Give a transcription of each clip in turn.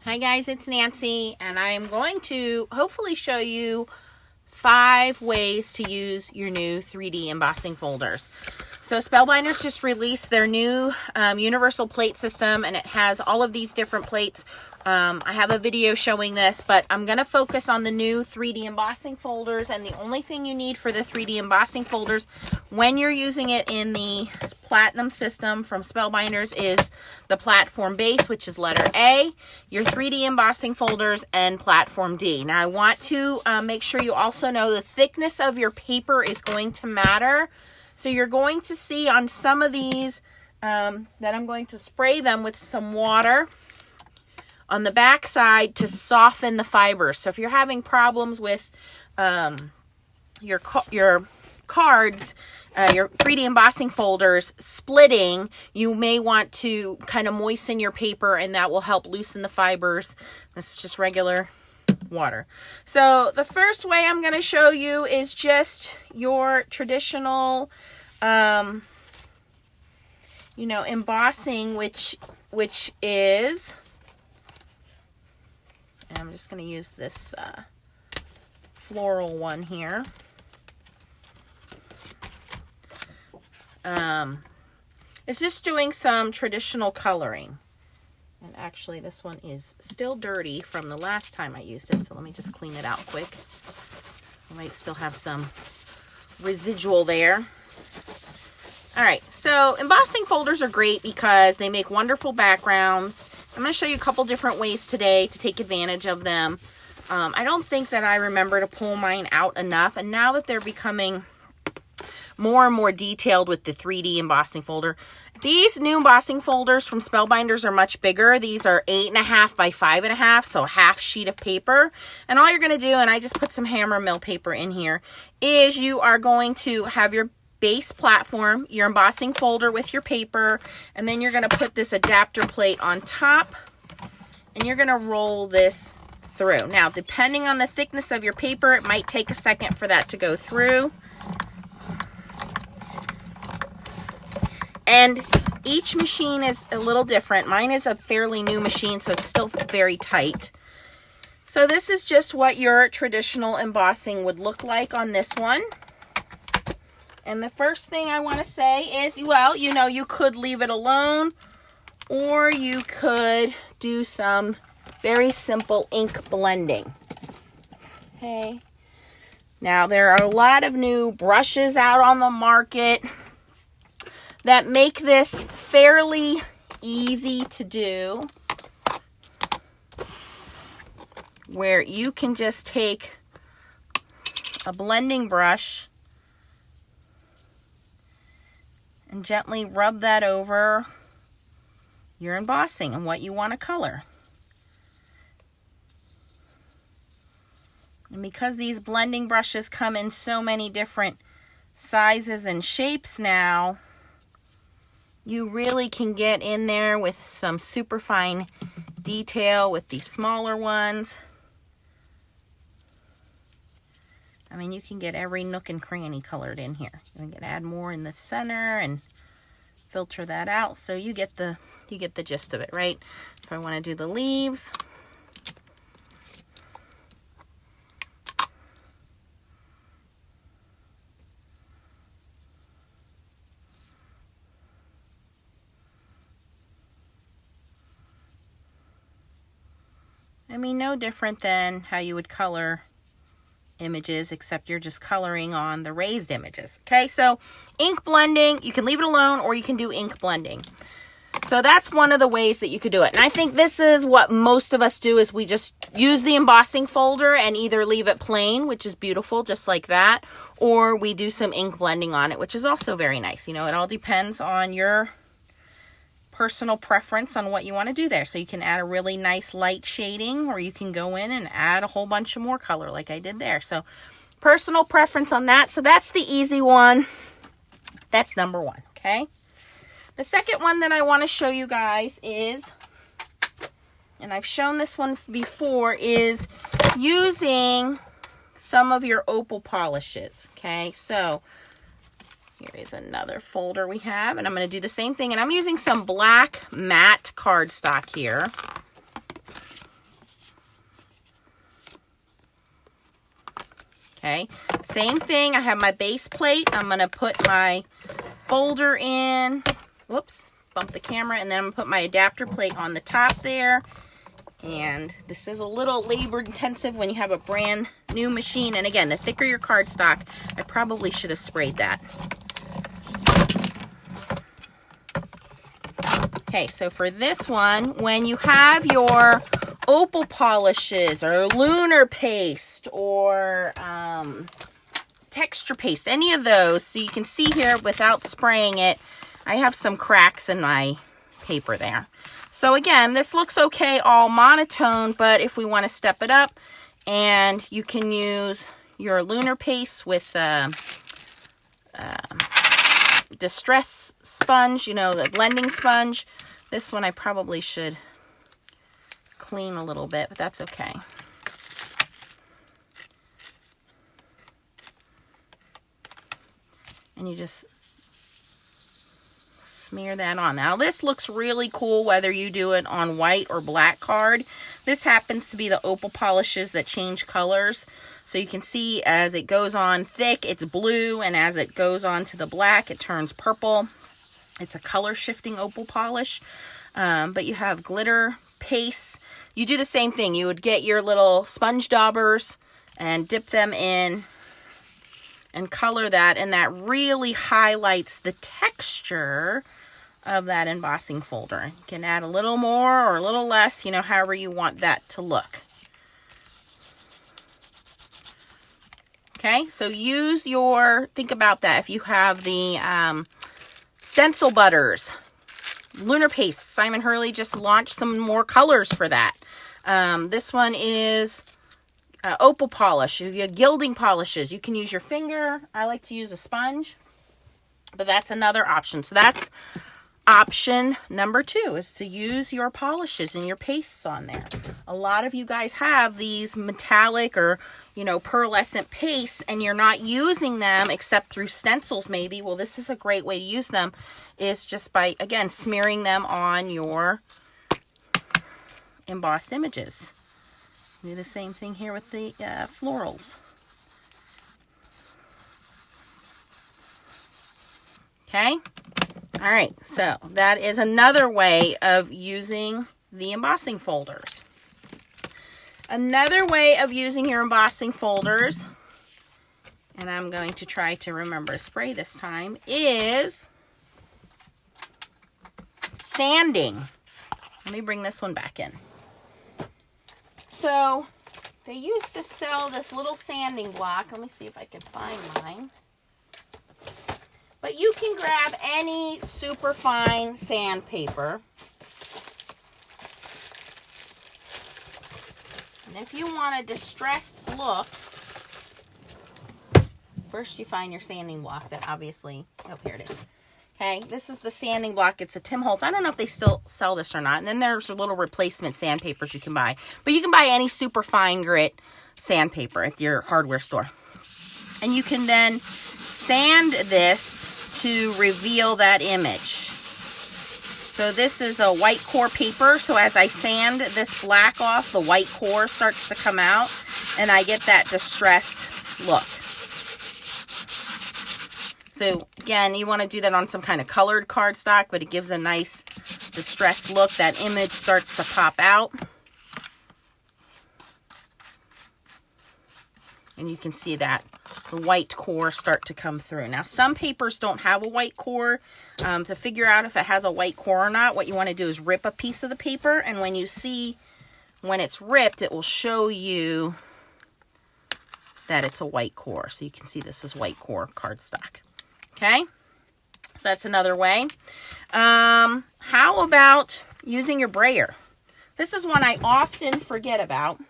Hi guys, it's Nancy, and I am going to hopefully show you 5 ways to use your new 3D embossing folders. So Spellbinders just released their new universal plate system, and it has all of these different plates. I have a video showing this, but I'm going to focus on the new 3D embossing folders, and the only thing you need for the 3D embossing folders when you're using it in the Platinum system from Spellbinders is the platform base, which is letter A, your 3D embossing folders, and platform D. Now I want to make sure you also know the thickness of your paper is going to matter. So you're going to see on some of these that I'm going to spray them with some water on the back side to soften the fibers. So if you're having problems with your cards, your 3D embossing folders splitting, you may want to kind of moisten your paper, and that will help loosen the fibers. This is just regular water. So the first way I'm going to show you is just your traditional embossing, which is, and I'm just going to use this floral one here. It's just doing some traditional coloring. And actually this one is still dirty from the last time I used it, so let me just clean it out quick. I might still have some residual there. Alright, so embossing folders are great because they make wonderful backgrounds. I'm going to show you a couple different ways today to take advantage of them. I don't think that I remember to pull mine out enough, and now that they're becoming more and more detailed with the 3D embossing folder. These new embossing folders from Spellbinders are much bigger. These are 8.5 by 5.5, so a half sheet of paper. And all you're going to do, and I just put some hammer mill paper in here, is you are going to have your base platform, your embossing folder with your paper, and then you're going to put this adapter plate on top, and you're going to roll this through. Now, depending on the thickness of your paper, it might take a second for that to go through. And each machine is a little different. Mine is a fairly new machine, so it's still very tight. So this is just what your traditional embossing would look like on this one. And the first thing I want to say is, well, you could leave it alone, or you could do some very simple ink blending. Okay. Now, there are a lot of new brushes out on the market that make this fairly easy to do, where you can just take a blending brush and gently rub that over your embossing and what you want to color. And because these blending brushes come in so many different sizes and shapes now, you really can get in there with some super fine detail with these smaller ones. I mean, you can get every nook and cranny colored in here. You can add more in the center and filter that out, so you get the gist of it, right? If I want to do the leaves, I mean, no different than how you would color images, except you're just coloring on the raised images. Okay, so ink blending, you can leave it alone, or you can do ink blending. So that's one of the ways that you could do it. And I think this is what most of us do, is we just use the embossing folder and either leave it plain, which is beautiful, just like that, or we do some ink blending on it, which is also very nice. It all depends on your personal preference on what you want to do there. So you can add a really nice light shading, or you can go in and add a whole bunch of more color like I did there. So personal preference on that. So that's the easy one. That's number 1, okay? The second one that I want to show you guys is, and I've shown this one before, is using some of your opal polishes, okay? So here is another folder we have, and I'm going to do the same thing, and I'm using some black matte cardstock here. Okay, same thing. I have my base plate. I'm going to put my folder in. Whoops, bump the camera. And then I'm going to put my adapter plate on the top there. And this is a little labor intensive when you have a brand new machine. And again, the thicker your cardstock, I probably should have sprayed that. Okay, so for this one, when you have your opal polishes or lunar paste or texture paste, any of those, so you can see here without spraying it, I have some cracks in my paper there. So again, this looks okay all monotone, but if we want to step it up, and you can use your lunar paste with distress sponge, you know, the blending sponge. This one I probably should clean a little bit, but that's okay. And you just smear that on. Now this looks really cool whether you do it on white or black card. This happens to be the opal polishes that change colors. So you can see as it goes on thick, it's blue, and as it goes on to the black, it turns purple. It's a color shifting opal polish. But you have glitter paste. You do the same thing. You would get your little sponge daubers and dip them in and color that, and that really highlights the texture of that embossing folder. You can add a little more or a little less, you know, however you want that to look. Okay, so use your, think about that. If you have the stencil butters, lunar paste, Simon Hurley just launched some more colors for that. This one is opal polish. If you have gilding polishes, you can use your finger. I like to use a sponge, but that's another option. So that's option number 2, is to use your polishes and your pastes on there. A lot of you guys have these metallic or, you know, pearlescent pastes, and you're not using them except through stencils maybe. Well, this is a great way to use them, is just by, again, smearing them on your embossed images. Do the same thing here with the florals. Okay. All right. So that is another way of using the embossing folders. Another way of using your embossing folders, and I'm going to try to remember to spray this time, is sanding. Let me bring this one back in. So they used to sell this little sanding block. Let me see if I can find mine. But you can grab any super fine sandpaper. And if you want a distressed look, first you find your sanding block that obviously, oh, here it is. Okay, this is the sanding block. It's a Tim Holtz. I don't know if they still sell this or not. And then there's little replacement sandpapers you can buy. But you can buy any super fine grit sandpaper at your hardware store. And you can then sand this to reveal that image. So this is a white core paper. So as I sand this black off, the white core starts to come out, and I get that distressed look. So again, you want to do that on some kind of colored cardstock, but it gives a nice distressed look. That image starts to pop out. And you can see that the white core start to come through. Now, some papers don't have a white core. To figure out if it has a white core or not, what you want to do is rip a piece of the paper. And when you see when it's ripped, it will show you that it's a white core. So you can see this is white core cardstock. Okay, so that's another way. How about using your brayer? This is one I often forget about.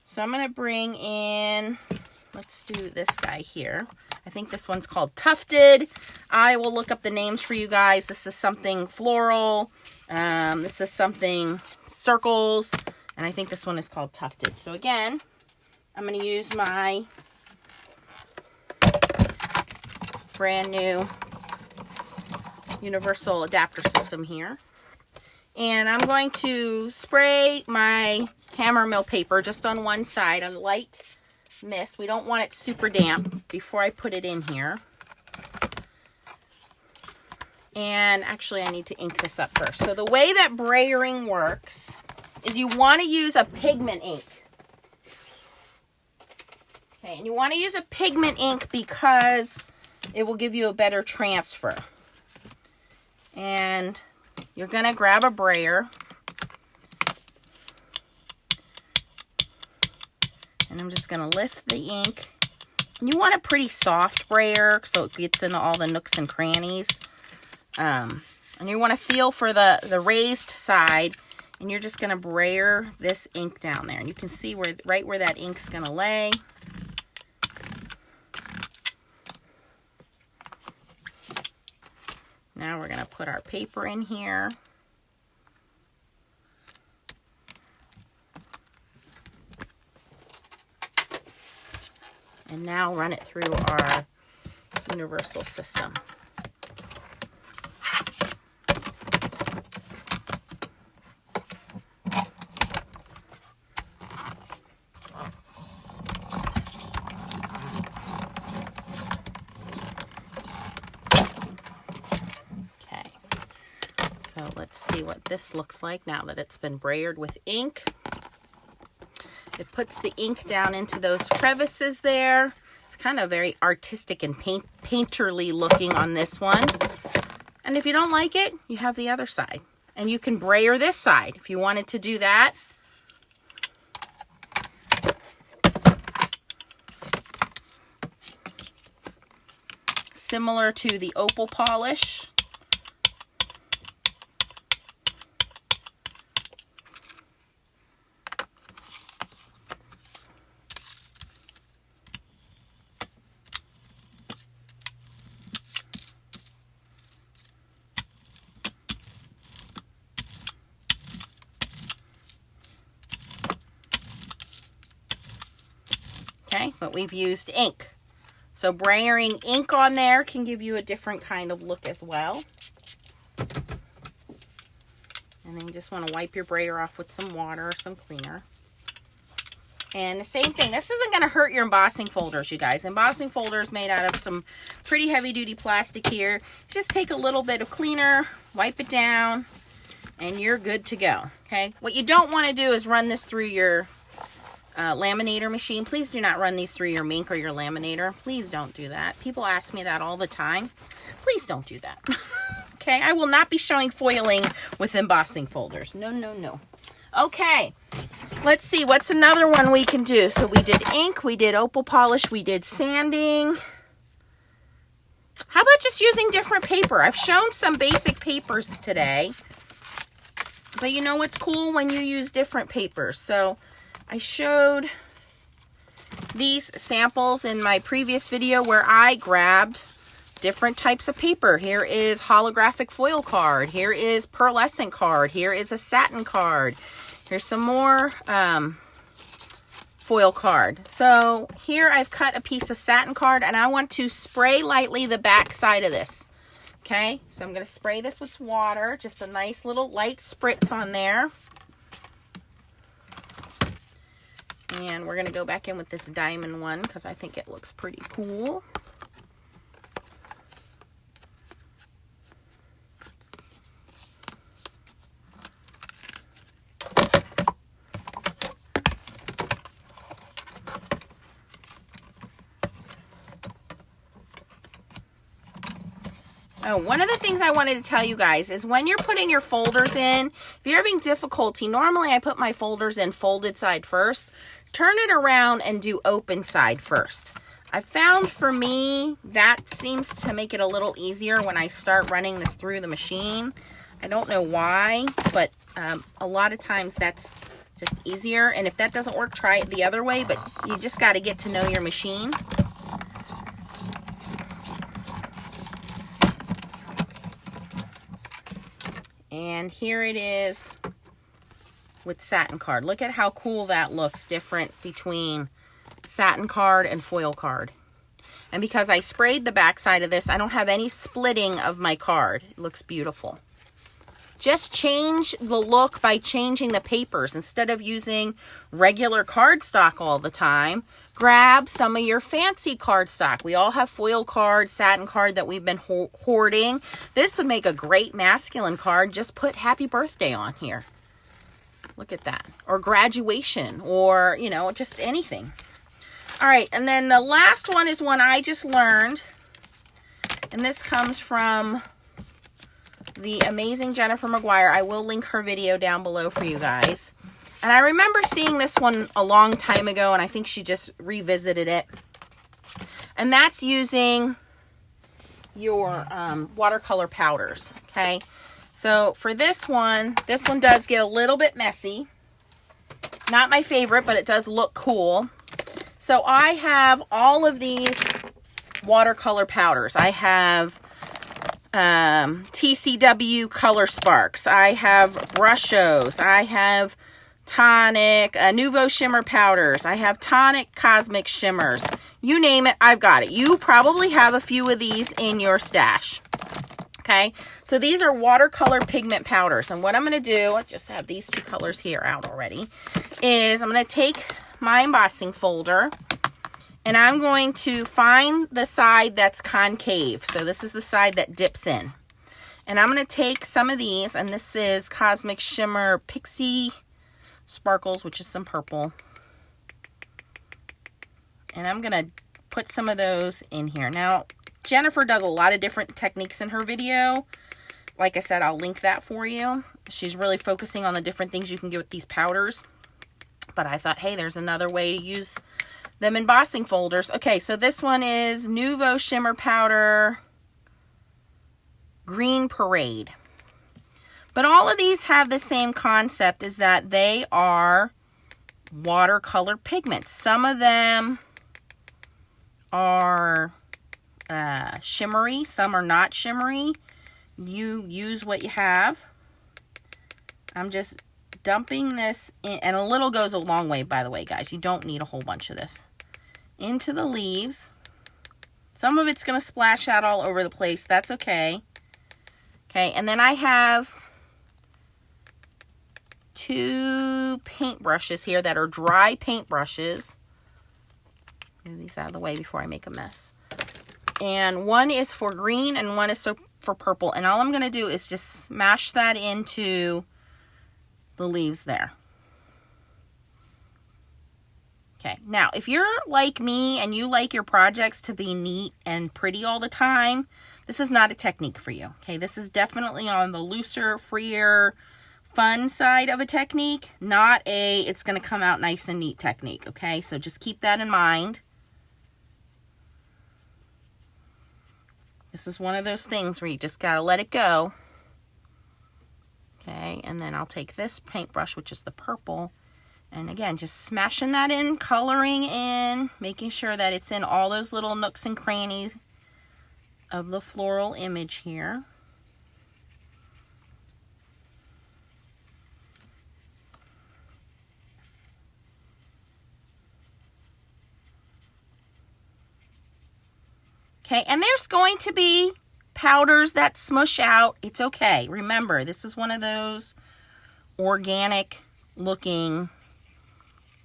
So I'm going to bring in, let's do this guy here. I think this one's called Tufted. I will look up the names for you guys. This is something floral. This is something circles. And I think this one is called Tufted. So again, I'm going to use my brand new universal adapter system here. And I'm going to spray my hammer mill paper just on one side, a light mist. We don't want it super damp before I put it in here. And actually, I need to ink this up first. So the way that Brayering works is you want to use a pigment ink. Okay, and you want to use a pigment ink because it will give you a better transfer. And you're going to grab a brayer. And I'm just going to lift the ink. And you want a pretty soft brayer so it gets into all the nooks and crannies. And you want to feel for the raised side. And you're just going to brayer this ink down there. And you can see right where that ink's going to lay. Now we're going to put our paper in here. And now run it through our universal system. So let's see what this looks like now that it's been brayered with ink. It puts the ink down into those crevices there. It's kind of very artistic and painterly looking on this one. And if you don't like it, you have the other side. And you can brayer this side if you wanted to do that. Similar to the opal polish. Okay, but we've used ink. So brayering ink on there can give you a different kind of look as well. And then you just want to wipe your brayer off with some water or some cleaner. And the same thing, this isn't going to hurt your embossing folders, you guys. Embossing folders made out of some pretty heavy duty plastic here. Just take a little bit of cleaner, wipe it down, and you're good to go. Okay, what you don't want to do is run this through your laminator machine. Please do not run these through your Mink or your laminator. Please don't do that. People ask me that all the time. Please don't do that. Okay, I will not be showing foiling with embossing folders. No, no, no. Okay, let's see. What's another one we can do? So we did ink, we did opal polish, we did sanding. How about just using different paper? I've shown some basic papers today. But you know what's cool? When you use different papers. So I showed these samples in my previous video where I grabbed different types of paper. Here is holographic foil card. Here is pearlescent card. Here is a satin card. Here's some more foil card. So here I've cut a piece of satin card and I want to spray lightly the back side of this. Okay, so I'm going to spray this with water. Just a nice little light spritz on there. And we're going to go back in with this diamond one because I think it looks pretty cool. Oh, one of the things I wanted to tell you guys is when you're putting your folders in, if you're having difficulty, normally I put my folders in folded side first. Turn it around and do open side first. I found for me that seems to make it a little easier when I start running this through the machine. I don't know why, but a lot of times that's just easier. And if that doesn't work, try it the other way, but you just got to get to know your machine. And here it is with satin card. Look at how cool that looks, different between satin card and foil card. And because I sprayed the back side of this, I don't have any splitting of my card. It looks beautiful. just change the look by changing the papers. Instead of using regular cardstock all the time, grab some of your fancy cardstock. We all have foil card, satin card that we've been hoarding. This would make a great masculine card. Just put happy birthday on here. Look at that. Or graduation, or, you know, just anything. All right, and then the last one is one I just learned. And this comes from the amazing Jennifer McGuire. I will link her video down below for you guys. And I remember seeing this one a long time ago, and I think she just revisited it. And that's using your watercolor powders, okay? So for this one does get a little bit messy. Not my favorite, but it does look cool. So I have all of these watercolor powders. I have TCW Color Sparks. I have Brushos. I have Tonic, Nouveau Shimmer Powders. I have Tonic Cosmic Shimmers. You name it, I've got it. You probably have a few of these in your stash. Okay, so these are watercolor pigment powders. And what I'm going to do, I just have these two colors here out already, is I'm going to take my embossing folder and I'm going to find the side that's concave. So this is the side that dips in. And I'm going to take some of these, and this is Cosmic Shimmer Pixie Sparkles, which is some purple. And I'm going to put some of those in here. Now, Jennifer does a lot of different techniques in her video. Like I said, I'll link that for you. She's really focusing on the different things you can get with these powders. But I thought, hey, there's another way to use them embossing folders. Okay, so this one is Nouveau Shimmer Powder Green Parade. But all of these have the same concept, is that they are watercolor pigments. Some of them are shimmery, some are not shimmery. You use what you have. I'm just dumping this in, and a little goes a long way, by the way, guys. You don't need a whole bunch of this. Into the leaves. Some of it's going to splash out all over the place. That's okay. Okay, and then I have two paint brushes here that are dry paint brushes. Move these out of the way before I make a mess. And one is for green and one is for purple. And all I'm going to do is just smash that into the leaves there. Okay, now if you're like me and you like your projects to be neat and pretty all the time, this is not a technique for you. Okay, this is definitely on the looser, freer, fun side of a technique, not a it's going to come out nice and neat technique. Okay, so just keep that in mind. This is one of those things where you just got to let it go. Okay, and then I'll take this paintbrush, which is the purple, and again, just smashing that in, coloring in, making sure that it's in all those little nooks and crannies of the floral image here. Okay, and there's going to be powders that smush out. It's okay. Remember, this is one of those organic looking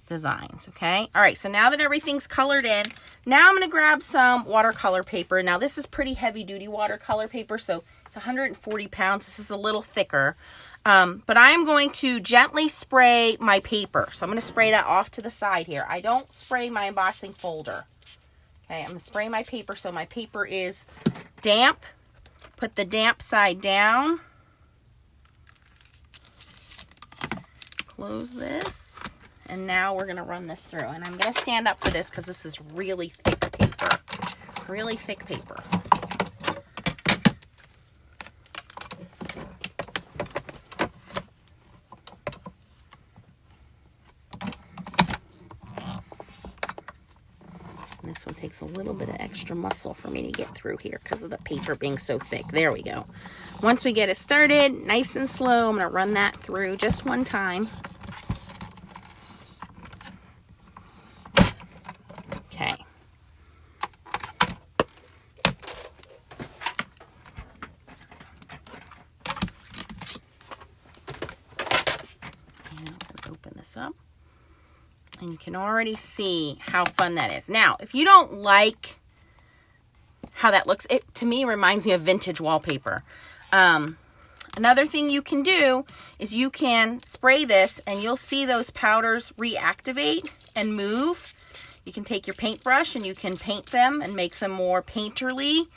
designs, okay? All right, so now that everything's colored in, now I'm going to grab some watercolor paper. Now, this is pretty heavy-duty watercolor paper, so it's 140 pounds. This is a little thicker. But I'm going to gently spray my paper. So I'm going to spray that off to the side here. I don't spray my embossing folder. Okay, I'm going to spray my paper so my paper is damp. Put the damp side down. Close this. And now we're going to run this through. And I'm going to stand up for this because this is really thick paper. Really thick paper. This one takes a little bit of extra muscle for me to get through here because of the paper being so thick. There we go. Once we get it started, nice and slow, I'm going to run that through just one time. Okay. open this up. And you can already see how fun that is. Now, if you don't like how that looks, it to me reminds me of vintage wallpaper. Another thing you can do is you can spray this and you'll see those powders reactivate and move. You can take your paintbrush and you can paint them and make them more painterly.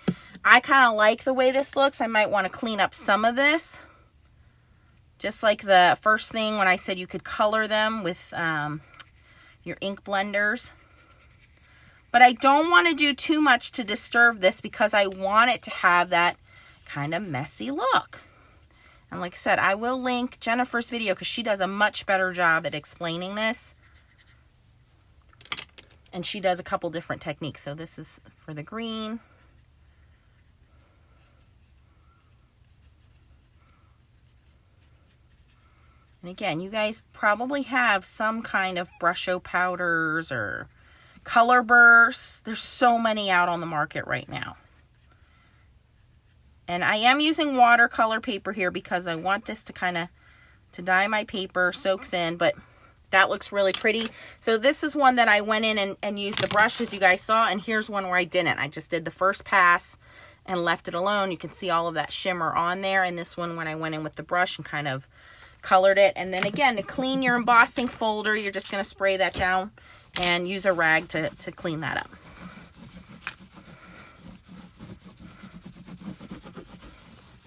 I kind of like the way this looks. I might want to clean up some of this. Just like the first thing when I said you could color them with your ink blenders. But I don't want to do too much to disturb this because I want it to have that kind of messy look. And like I said, I will link Jennifer's video because she does a much better job at explaining this. And she does a couple different techniques. So this is for the green. And again, you guys probably have some kind of Brusho powders or color bursts. There's so many out on the market right now. And I am using watercolor paper here because I want this to kind of to dye my paper, soaks in, but that looks really pretty. So this is one that I went in and used the brush as you guys saw, and here's one where I didn't. I just did the first pass and left it alone. You can see all of that shimmer on there, and this one when I went in with the brush and kind of colored it. And then again, to clean your embossing folder, you're just going to spray that down and use a rag to clean that up.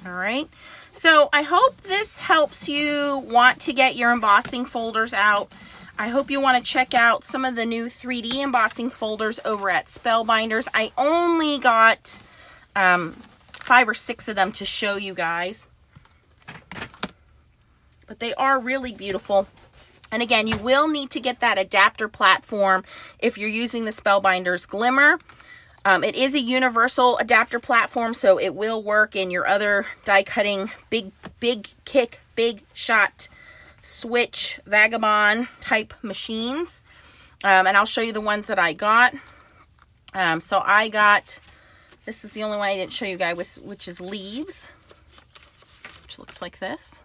All right, so I hope this helps you want to get your embossing folders out. I hope you want to check out some of the new 3D embossing folders over at Spellbinders. I only got 5 or 6 of them to show you guys, but they are really beautiful. And again, you will need to get that adapter platform if you're using the Spellbinders Glimmer. It is a universal adapter platform, so it will work in your other die cutting, big kick, big shot, switch, vagabond type machines. And I'll show you the ones that I got. So I got, this is the only one I didn't show you guys, which is leaves, which looks like this.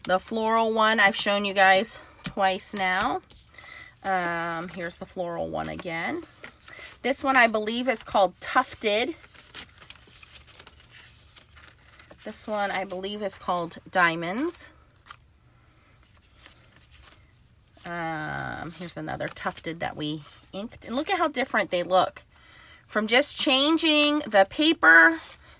The floral one I've shown you guys twice now. Here's the floral one again. This one I believe is called Tufted. This one I believe is called Diamonds. Here's another Tufted that we inked. And look at how different they look. From just changing the paper,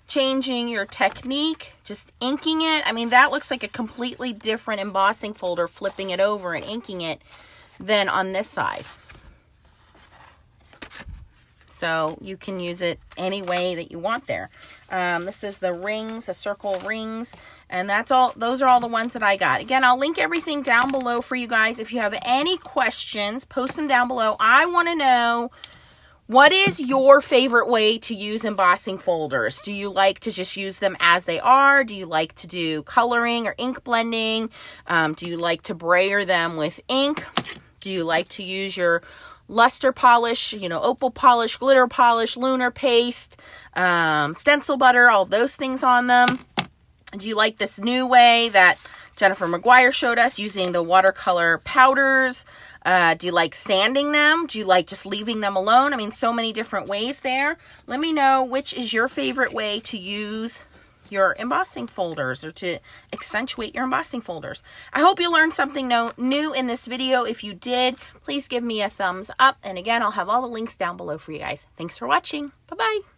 changing your technique, just inking it. I mean, that looks like a completely different embossing folder, flipping it over and inking it than on this side. So you can use it any way that you want there. This is the rings, the circle rings, and that's all. Those are all the ones that I got. Again, I'll link everything down below for you guys. If you have any questions, post them down below. I want to know, what is your favorite way to use embossing folders? Do you like to just use them as they are? Do you like to do coloring or ink blending? Do you like to brayer them with ink? Do you like to use your luster polish, you know, opal polish, glitter polish, lunar paste, stencil butter, all those things on them? Do you like this new way that Jennifer McGuire showed us using the watercolor powders? Do you like sanding them? Do you like just leaving them alone? I mean, so many different ways there. Let me know which is your favorite way to use your embossing folders or to accentuate your embossing folders. I hope you learned something new in this video. If you did, please give me a thumbs up. And again, I'll have all the links down below for you guys. Thanks for watching. Bye-bye.